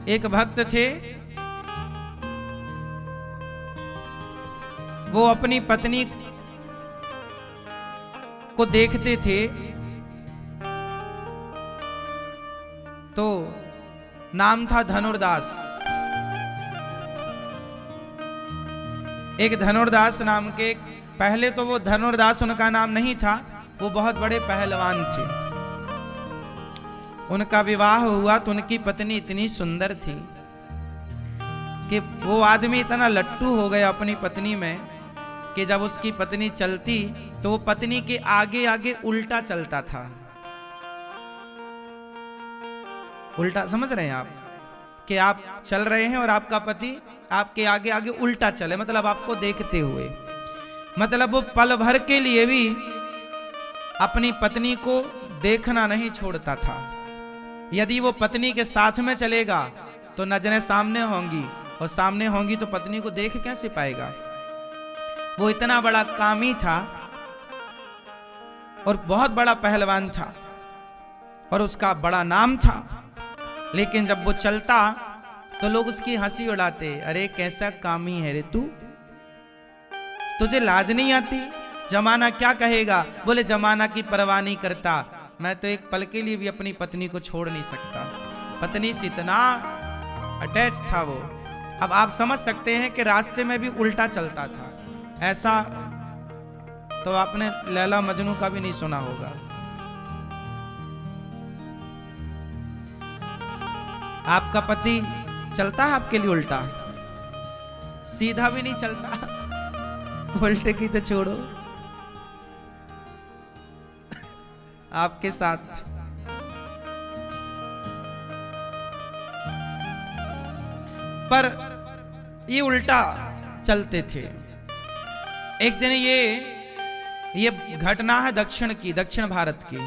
एक भक्त थे, वो अपनी पत्नी को देखते थे तो नाम था धनुर्दास। एक धनुर्दास नाम के, पहले तो वो धनुर्दास उनका नाम नहीं था, वो बहुत बड़े पहलवान थे। उनका विवाह हुआ तो उनकी पत्नी इतनी सुंदर थी कि वो आदमी इतना लट्टू हो गया अपनी पत्नी में कि जब उसकी पत्नी चलती तो वो पत्नी के आगे आगे उल्टा चलता था। उल्टा समझ रहे हैं आप कि आप चल रहे हैं और आपका पति आपके आगे आगे उल्टा चले, मतलब आपको देखते हुए, मतलब वो पल भर के लिए भी अपनी पत्नी को देखना नहीं छोड़ता था। यदि वो पत्नी के साथ में चलेगा तो नजरें सामने होंगी, और सामने होंगी तो पत्नी को देख कैसे पाएगा। वो इतना बड़ा कामी था और बहुत बड़ा पहलवान था और उसका बड़ा नाम था, लेकिन जब वो चलता तो लोग उसकी हंसी उड़ाते, अरे कैसा कामी है रे तू, तुझे लाज नहीं आती, जमाना क्या कहेगा। बोले जमाना की परवाह नहीं करता, मैं तो एक पल के लिए भी अपनी पत्नी को छोड़ नहीं सकता। पत्नी से इतना अटैच था वो। अब आप समझ सकते हैं कि रास्ते में भी उल्टा चलता था। ऐसा तो आपने लैला मजनू का भी नहीं सुना होगा। आपका पति चलता है आपके लिए उल्टा, सीधा भी नहीं चलता, उल्टे की तो छोड़ो, आपके साथ। पर ये उल्टा चलते थे। एक दिन ये घटना है दक्षिण की, दक्षिण भारत की।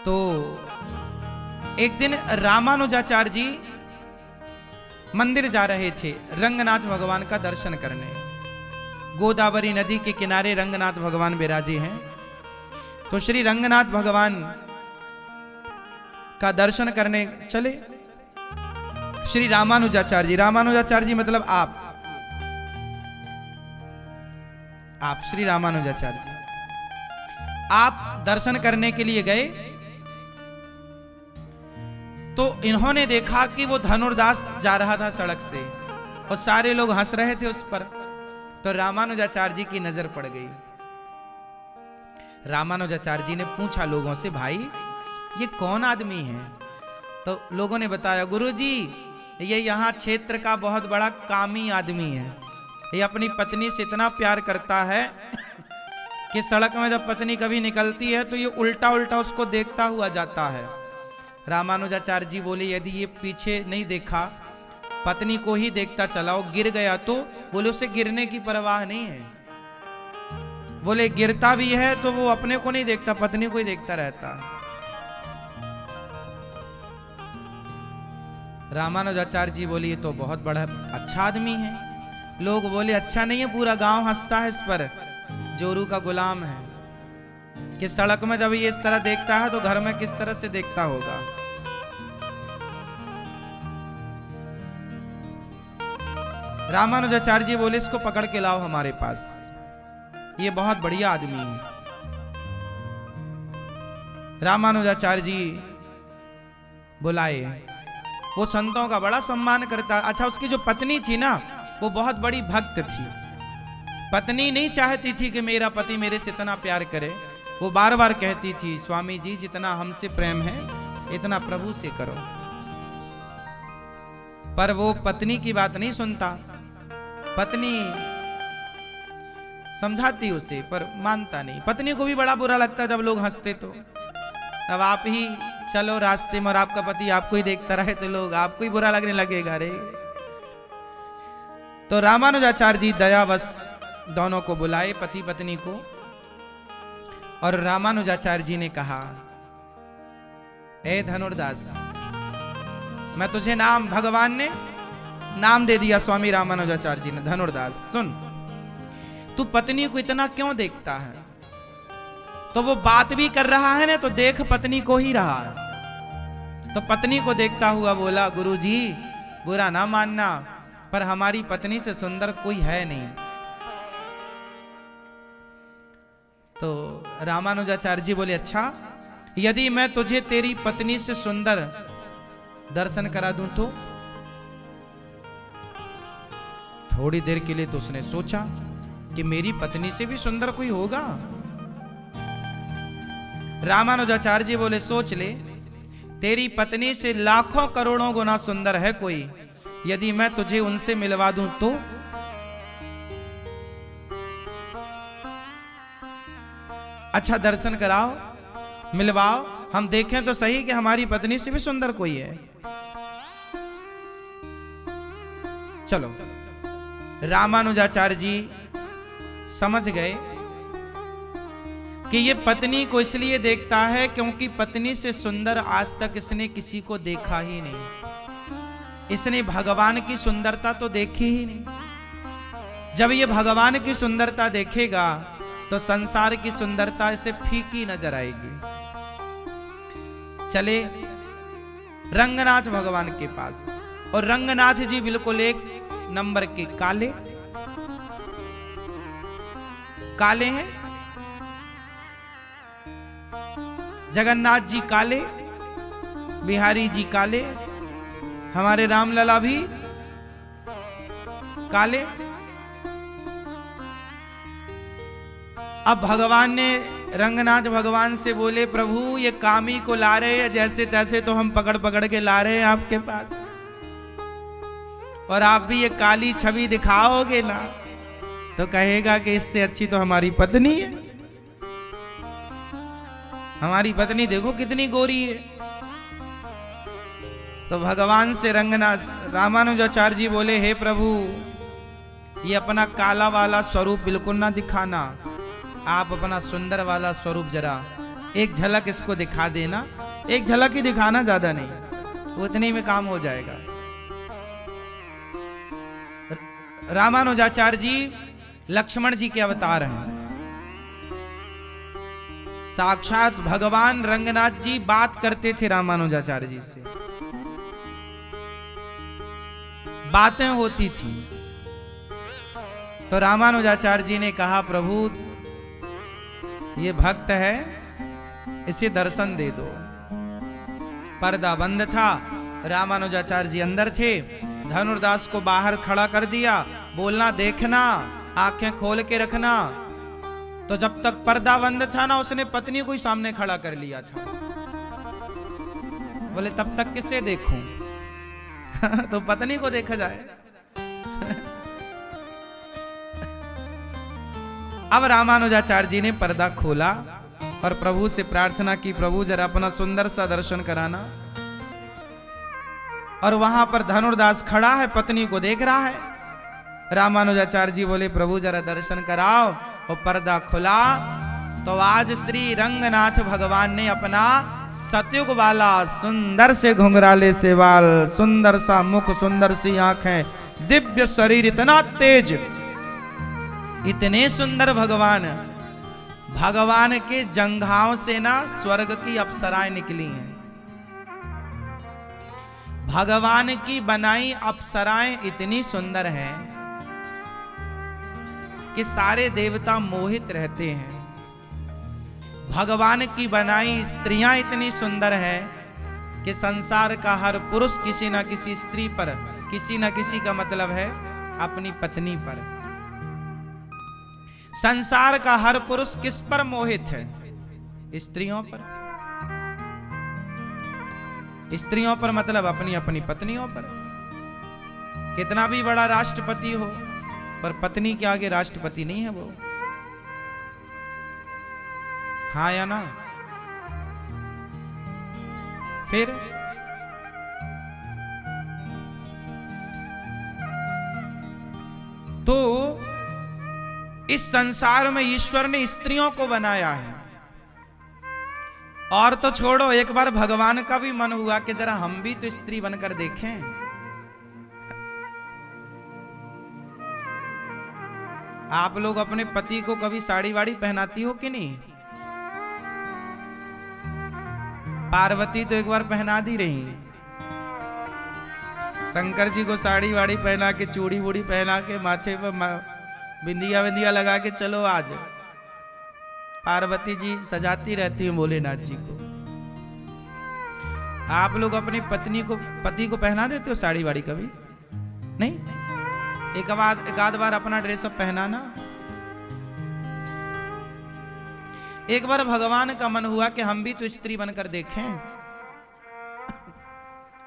तो एक दिन रामानुजाचार्य जी मंदिर जा रहे थे रंगनाथ भगवान का दर्शन करने। गोदावरी नदी के किनारे रंगनाथ भगवान विराजे हैं। तो श्री रंगनाथ भगवान का दर्शन करने चले श्री रामानुजाचार्य जी। रामानुजाचार्य जी मतलब आप श्री रामानुजाचार्य जी, आप दर्शन करने के लिए गए तो इन्होंने देखा कि वो धनुर्दास जा रहा था सड़क से और सारे लोग हंस रहे थे उस पर। तो रामानुजाचार्य जी की नजर पड़ गई। रामानुजाचार्य जी ने पूछा लोगों से, भाई ये कौन आदमी है? तो लोगों ने बताया, गुरुजी ये यहाँ क्षेत्र का बहुत बड़ा कामी आदमी है। ये अपनी पत्नी से इतना प्यार करता है कि सड़क में जब पत्नी कभी निकलती है तो ये उल्टा उल्टा उसको देखता हुआ जाता है। रामानुजाचार्य जी बोले, यदि ये पीछे नहीं देखा, पत्नी को ही देखता चला और गिर गया तो बोले उसे गिरने की परवाह नहीं है। बोले गिरता भी है तो वो अपने को नहीं देखता, पत्नी को ही देखता रहता। रामानुजाचार्य जी बोले, ये तो बहुत बड़ा अच्छा आदमी है। लोग बोले अच्छा नहीं है, पूरा गांव हंसता है इस पर, जोरू का गुलाम है कि सड़क में जब ये इस तरह देखता है तो घर में किस तरह से देखता होगा। रामानुजाचार्य जी बोले, इसको पकड़ के लाओ हमारे पास, ये बहुत बढ़िया आदमी है। रामानुजाचार्य जी बुलाए, वो संतों का बड़ा सम्मान करता। अच्छा, उसकी जो पत्नी थी ना, वो बहुत बड़ी भक्त थी। पत्नी नहीं चाहती थी कि मेरा पति मेरे से इतना प्यार करे। वो बार बार कहती थी, स्वामी जी जितना हमसे प्रेम है इतना प्रभु से करो। पर वो पत्नी की बात नहीं सुनता। पत्नी समझाती उसे पर मानता नहीं। पत्नी को भी बड़ा बुरा लगता जब लोग हंसते। तो अब आप ही चलो रास्ते में और आपका पति आपको ही देखता रहे तो लोग आपको ही बुरा लगने लगेगा रे। तो रामानुजाचार्य जी दयावश दोनों को बुलाए, पति पत्नी को, और रामानुजाचार्य जी ने कहा, ए धनुर्दास, मैं तुझे नाम, भगवान ने नाम दे दिया स्वामी रामानुजाचार्य जी ने, धनुर्दास सुन, तू पत्नी को इतना क्यों देखता है? तो वो बात भी कर रहा है ना तो देख पत्नी को ही रहा है। तो पत्नी को देखता हुआ बोला, गुरुजी बुरा ना मानना, पर हमारी पत्नी से सुंदर कोई है नहीं। तो रामानुजाचार्य जी बोले, अच्छा यदि मैं तुझे तेरी पत्नी से सुंदर दर्शन करा दूं तो? थोड़ी देर के लिए तो उसने सोचा कि मेरी पत्नी से भी सुंदर कोई होगा। रामानुजाचार्य जी बोले, सोच ले, तेरी पत्नी से लाखों करोड़ों गुना सुंदर है कोई, यदि मैं तुझे उनसे मिलवा दूं तो? अच्छा दर्शन कराओ, मिलवाओ, हम देखें तो सही कि हमारी पत्नी से भी सुंदर कोई है। चलो, रामानुजाचार्य जी समझ गए कि ये पत्नी को इसलिए देखता है क्योंकि पत्नी से सुंदर आज तक इसने किसी को देखा ही नहीं। इसने भगवान की सुंदरता तो देखी ही नहीं। जब ये भगवान की सुंदरता देखेगा तो संसार की सुंदरता इसे फीकी नजर आएगी। चले रंगनाथ भगवान के पास, और रंगनाथ जी बिल्कुल एक नंबर के काले काले हैं। जगन्नाथ जी काले, बिहारी जी काले, हमारे रामलला भी काले। अब भगवान ने रंगनाथ भगवान से बोले, प्रभु ये कामी को ला रहे हैं जैसे तैसे, तो हम पकड़ पकड़ के ला रहे हैं आपके पास, और आप भी ये काली छवि दिखाओगे ना तो कहेगा कि इससे अच्छी तो हमारी पत्नी है। हमारी पत्नी देखो कितनी गोरी है। तो भगवान से रंगनाथ रामानुजाचार्य जी बोले, हे प्रभु ये अपना काला वाला स्वरूप बिल्कुल ना दिखाना, आप अपना सुंदर वाला स्वरूप जरा एक झलक इसको दिखा देना। एक झलक ही दिखाना, ज्यादा नहीं, उतने में काम हो जाएगा। रामानुजाचार्य जी लक्ष्मण जी के अवतार हैं। साक्षात भगवान रंगनाथ जी बात करते थे रामानुजाचार्य जी से, बातें होती थी। तो रामानुजाचार्य जी ने कहा, प्रभु ये भक्त है, इसे दर्शन दे दो। पर्दा बंद था, रामानुजाचार्य जी अंदर थे, धनुर्दास को बाहर खड़ा कर दिया, बोलना देखना, आंखें खोल के रखना। तो जब तक पर्दा बंद था ना, उसने पत्नी को ही सामने खड़ा कर लिया था। बोले तब तक किसे देखूं? तो पत्नी को देखा जाए। अब रामानुजाचार्य जी ने पर्दा खोला और प्रभु से प्रार्थना की, प्रभु जरा अपना सुंदर सा दर्शन कराना। और वहां पर धनुर्दास खड़ा है, पत्नी को देख रहा है। रामानुजाचार्य जी बोले, प्रभु जरा दर्शन कराओ। और पर्दा खुला तो आज श्री रंगनाथ भगवान ने अपना सतयुग वाला सुंदर से घुंघराले से बाल, सुंदर सा मुख, सुंदर सी आंखें, दिव्य शरीर, इतना तेज, इतने सुंदर भगवान, भगवान के जंघाओं से ना स्वर्ग की अप्सराएं निकली हैं। भगवान की बनाई अप्सराएं इतनी सुंदर हैं कि सारे देवता मोहित रहते हैं। भगवान की बनाई स्त्रियां इतनी सुंदर हैं कि संसार का हर पुरुष किसी न किसी स्त्री पर, किसी न किसी का मतलब है अपनी पत्नी पर। संसार का हर पुरुष किस पर मोहित है? स्त्रियों पर। स्त्रियों पर मतलब अपनी अपनी पत्नियों पर। कितना भी बड़ा राष्ट्रपति हो, पर पत्नी के आगे राष्ट्रपति नहीं है वो। हाँ या ना? फिर तो इस संसार में ईश्वर ने स्त्रियों को बनाया है। और तो छोड़ो, एक बार भगवान का भी मन हुआ कि जरा हम भी तो स्त्री बनकर देखें। आप लोग अपने पति को कभी साड़ी वाड़ी पहनाती हो कि नहीं? पार्वती तो एक बार पहना दी रही, शंकर जी को साड़ी वाड़ी पहना के, चूड़ी वूड़ी पहना के, माथे पर बिंदिया बिंदिया लगा के चलो आज। पार्वती जी सजाती रहती हैं भोलेनाथ जी को। आप लोग अपनी पति को पहना देते हो साड़ी वाड़ी कभी? नहीं? एक आध बार अपना ड्रेसअप पहना ना। एक बार भगवान का मन हुआ कि हम भी तो स्त्री बनकर देखें,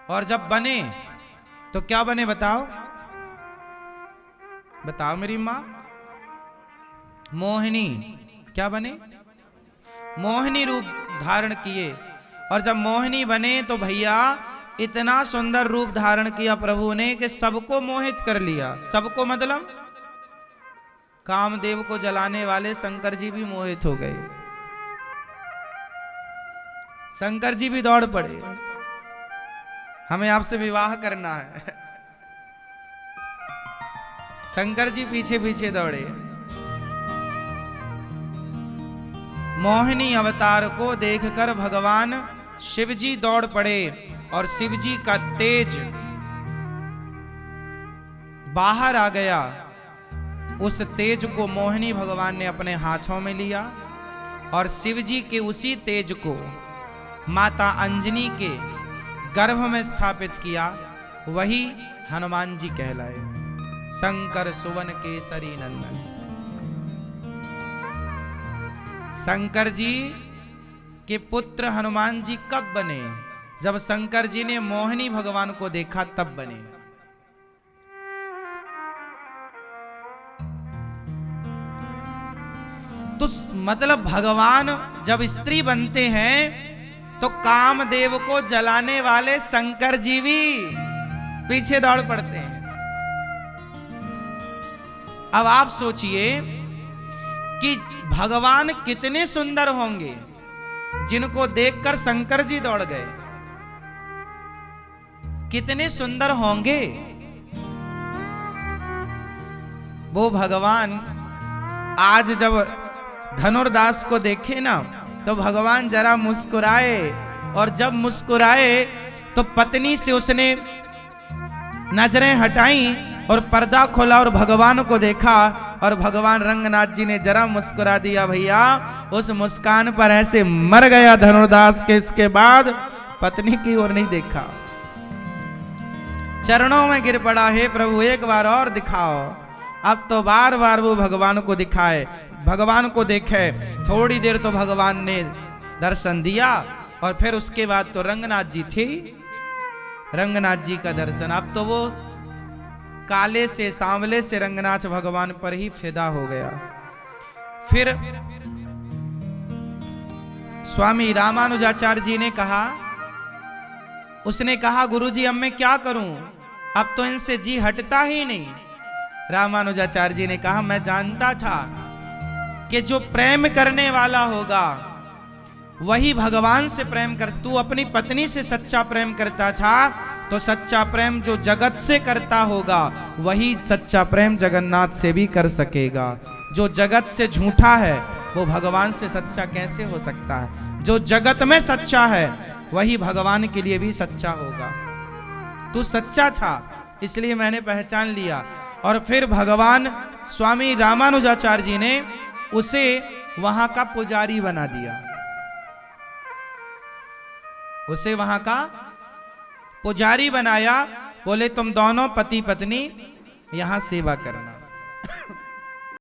और जब बने तो क्या बने बताओ? बताओ मेरी मां। मोहिनी। क्या बने? मोहिनी रूप धारण किए। और जब मोहिनी बने तो भैया इतना सुंदर रूप धारण किया प्रभु ने कि सबको मोहित कर लिया। सबको मतलब कामदेव को जलाने वाले शंकर जी भी मोहित हो गए। शंकर जी भी दौड़ पड़े, हमें आपसे विवाह करना है। शंकर जी पीछे पीछे दौड़े। मोहिनी अवतार को देखकर भगवान शिव जी दौड़ पड़े और शिव जी का तेज बाहर आ गया। उस तेज को मोहिनी भगवान ने अपने हाथों में लिया और शिव जी के उसी तेज को माता अंजनी के गर्भ में स्थापित किया। वही हनुमान जी कहलाए, शंकर सुवन केसरी नंदन। शंकर जी के पुत्र हनुमान जी कब बने? जब शंकर जी ने मोहिनी भगवान को देखा तब बने। तो मतलब भगवान जब स्त्री बनते हैं तो कामदेव को जलाने वाले शंकर जी भी पीछे दौड़ पड़ते हैं। अब आप सोचिए कि भगवान कितने सुंदर होंगे जिनको देखकर शंकर जी दौड़ गए। कितने सुंदर होंगे वो भगवान। आज जब धनुर्दास को देखे ना तो भगवान जरा मुस्कुराए, और जब मुस्कुराए तो पत्नी से उसने नजरें हटाई और पर्दा खोला और भगवान को देखा, और भगवान रंगनाथ जी ने जरा मुस्कुरा दिया। भैया उस मुस्कान पर ऐसे मर गया धनुर्दास के। इसके बाद पत्नी की ओर नहीं देखा, चरणों में गिर पड़ा, हे प्रभु एक बार और दिखाओ। अब तो बार बार वो भगवान को दिखाए, भगवान को देखे। थोड़ी देर तो भगवान ने दर्शन दिया और फिर उसके बाद तो रंगनाथ जी थे, रंगनाथ जी का दर्शन। अब तो वो काले से सांवले से रंगनाथ भगवान पर ही फिदा हो गया। फिर स्वामी रामानुजाचार्य जी ने कहा, उसने कहा गुरुजी अब मैं क्या करूं, अब तो इनसे जी हटता ही नहीं। रामानुजाचार्य जी ने कहा मैं जानता था कि जो प्रेम करने वाला होगा वही भगवान से प्रेम कर। तू अपनी पत्नी से सच्चा प्रेम करता था, तो सच्चा प्रेम जो जगत से करता होगा वही सच्चा प्रेम जगन्नाथ से भी कर सकेगा। जो जगत से झूठा है वो भगवान से सच्चा कैसे हो सकता है? जो जगत में सच्चा है वही भगवान के लिए भी सच्चा होगा। तू सच्चा था इसलिए मैंने पहचान लिया। और फिर भगवान स्वामी रामानुजाचार्य जी ने उसे वहां का पुजारी बना दिया। उसे वहां का पुजारी बनाया। बोले तुम दोनों पति पत्नी यहां सेवा करना।